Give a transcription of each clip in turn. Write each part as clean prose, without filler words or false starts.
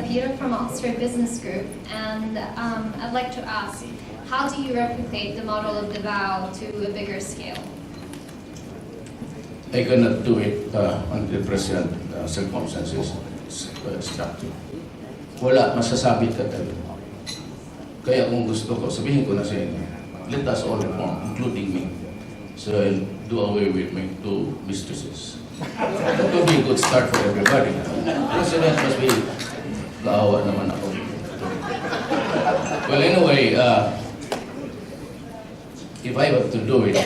Peter from Oxford Business Group, and I'd like to ask, how do you replicate the model of Davao to a bigger scale? I cannot do it under the present circumstances structure. Wala, masasabi ka talaga. Kaya kung gusto ko, sabihin ko na sa inyo, let us all reform, including me. So I'll do away with my two mistresses. That would be a good start for everybody. President must be kaawa naman ako. Well, anyway, if I were to do it,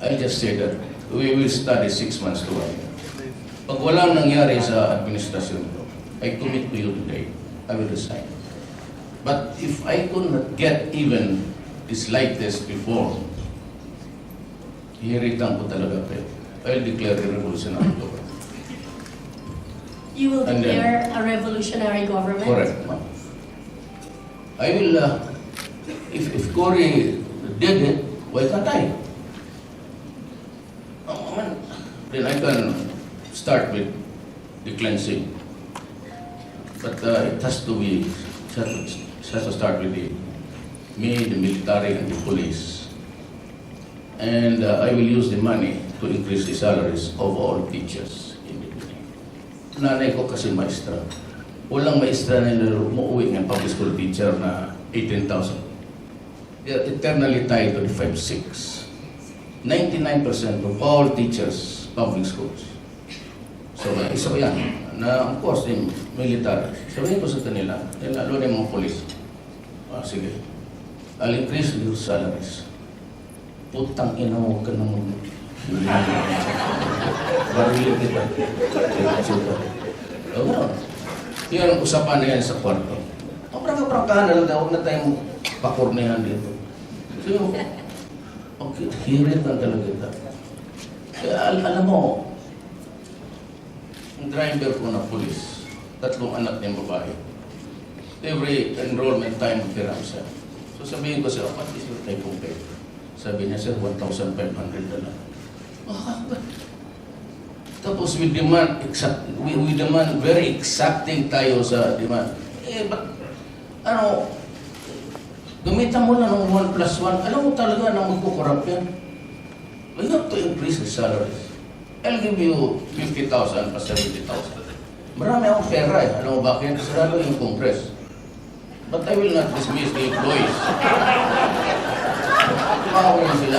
I'll just say that we will study 6 months to 1 year. Pag walang nangyari sa administrasyon ko, I commit to you today, I will resign. But if I could not get even the slightest before, hihiritan ko talaga kayo. I'll declare a revolution on October. You will And then- declare a revolutionary government? Correct, ma'am. I will, if Cory did it, why can't I? Then I can start with the cleansing. But it has to be, it has to start with me, the military, and the police. And I will use the money to increase the salaries of all teachers in the country. Nanay ko kasi maestra. Walang maestra na umuwi ng public school teacher na 18,000. They are eternally tied to the 5-6. 99% of all teachers, public schools. So, isa ko yan, na of course, yung military. Sabihin ko sa kanila, lalo na yung mga police. Sige, I'll increase your salaries. Putang ina mo ka nang barilin kita. O gano'n. Yan ang usapan na yan sa kwarto. Ang prangka-prangkahan na lang, huwag na tayong pakurnehan dito. So, okay, hirit lang talaga kita. Kaya alam mo, ang driver ko na pulis, 3 anak niyang babae. Every enrollment time, piram siya. So sabihin ko siya, what is your type of pay? Sabi niya, sir, 1,500 na lang. Tapos we demand very exacting tayo sa demand. But, gamitan mo na ng 1+1, alam mo talaga na magkukurap yan. We have to increase the salaries. I'll give you 50,000 pa 70,000. Marami akong pera eh. Alam mo bakit? Sarado yung Congress. But I will not dismiss the employees. Makakawin sila.